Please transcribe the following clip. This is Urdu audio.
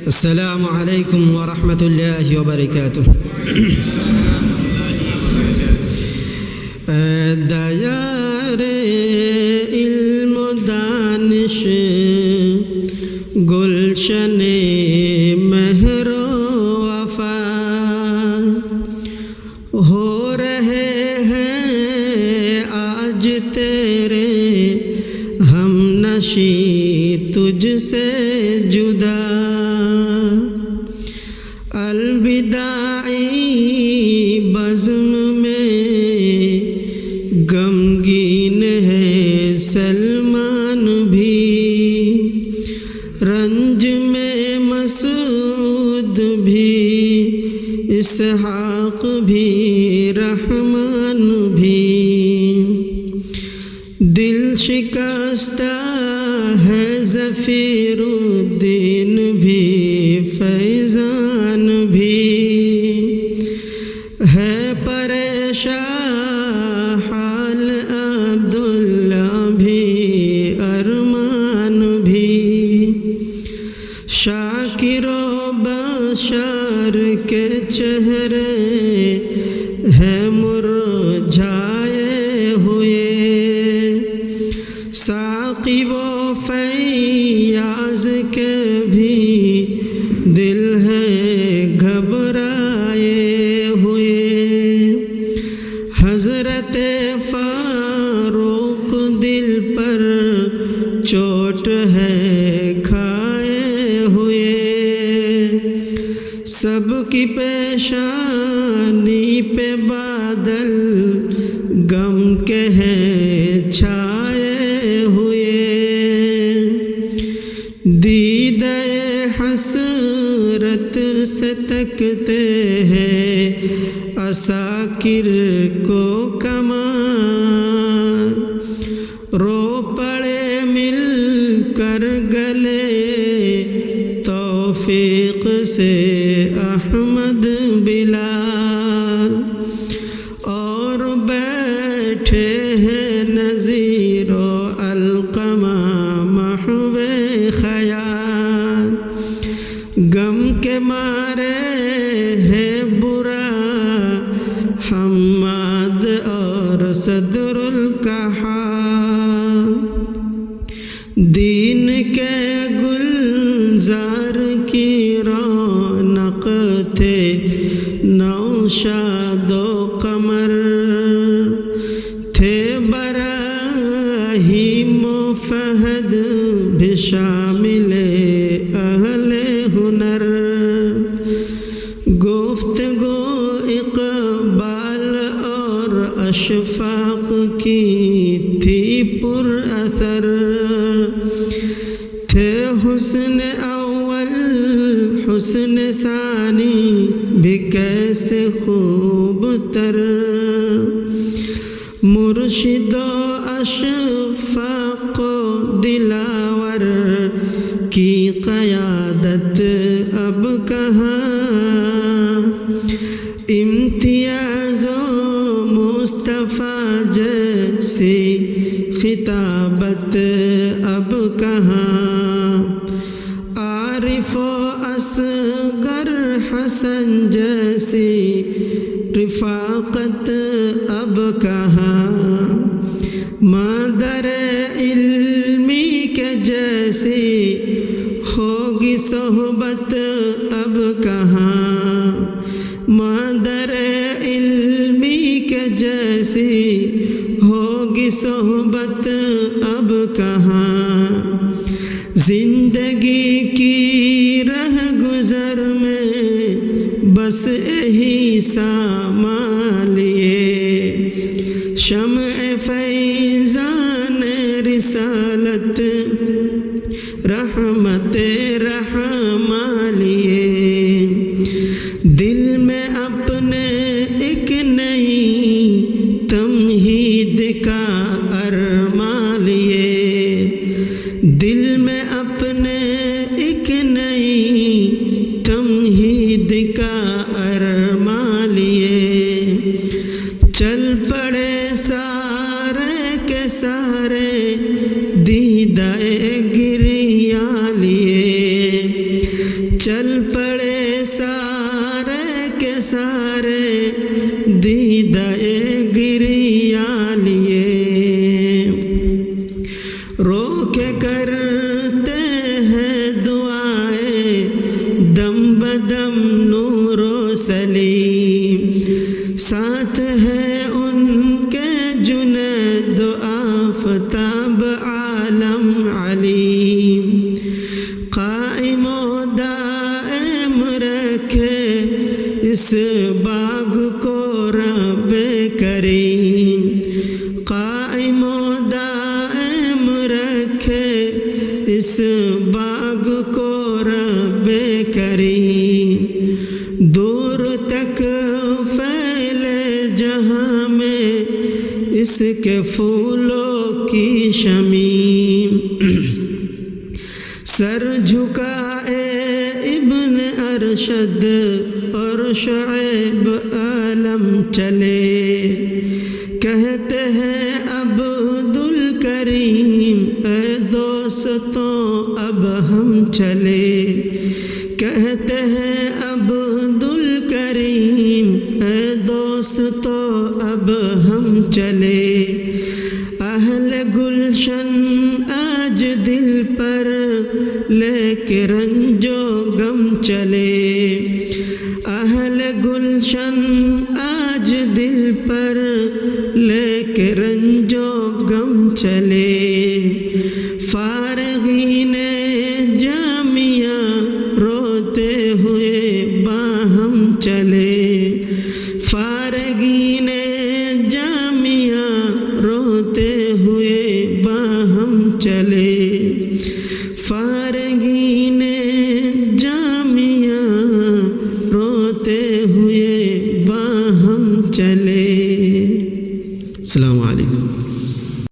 السلام علیکم ورحمۃ اللہ وبرکاتہ۔ دیار علم و دانش گلشن مہر و وفا ہو رہے ہیں آج تیرے ہم نشیں تجھ سے جدا، الوداعی بزم میں غمگین ہے سلمان بھی، رنج میں مسعود بھی، اسحاق بھی، رحمان بھی، دل شکستہ ہے ظفیر الدین بھی، فیضان بھی ہے پریشان حال عبداللہ بھی، ارمان بھی، شاکر و بشر کے چہرے ہیں مرجھائے ہوئے، ساقی و فیاض کے بھی دل ہے گھبرائے ہوئے، حضرت فاروق دل پر چوٹ ہے کھائے ہوئے، سب کی پیشانی پہ بادل غم کے ہیں چھائے ہوئے، دیدہ حسرت سے تکتے ہیں عساکر کو کمان، رو پڑے مل کر گلے توفیق سے احمد بلال، اور بیٹھے ہیں نذیر و علقمہ محو خیال، غم کے مارے ہے برا حماد اور صدر الکحال، دین کے گلزار کی رونق تھے نوشاد و قمر، تھے براہیم و فہد بھی شامل اہل ہنر، گفتگو اقبال اور اشفاق کی تھی پر اثر، تھے حسن اول حسن ثانی بھی کیسے خوب تر، مرشد و اشفاق و دلاور کی قیادت اب کہاں، امتیاز و مصطفیٰ جیسی خطابت اب کہاں، عارف و اصغر حسن جیسی رفاقت اب کہاں، مادر علمی کے جیسی ہوگی صحبت اب کہاں، مادر علمی کے جیسی ہوگی صحبت اب کہاں، زندگی کی رہ گزر میں بس یہی سامان لیے، شمع فیضان رسالت رحمت رحماں لیے، دل میں اپنے ایک نئی تمہید کا ارماں لیے، دل میں اپنے ایک نئی تمہید کا ارماں لیے، چل پڑے چل پڑے سارے کے سارے دیدہ گریا لیے، رو کے کرتے ہیں دعائیں دم بدم نور و سلیم، ساتھ ہے ان کے جنید و آفتاب عالم علیم، قائم و دائم رکھے اس باغ کو رب کریم، قائم و دائم رکھے اس باغ کو رب کریم، دور تک پھیلے جہاں میں اس کے پھولوں کی شمیم، سر جھکائے ابن ارشد اور شعیب عالم چلے، کہتے ہیں عبد الکریم اے دوستوں اب ہم چلے، کہتے ہیں عبد الکریم اے دوستوں اب ہم چلے، اہل گلشن آج دل پر لے کے رنج و غم چلے، اہل گلشن آج دل پر لے کے رنج و غم چلے، فارغین جامعہ روتے ہوئے باہم چلے، فارغین جامعہ روتے ہوئے باہم چلے، فارغین جامعہ روتے ہوئے باہم چلے۔ السلام علیکم۔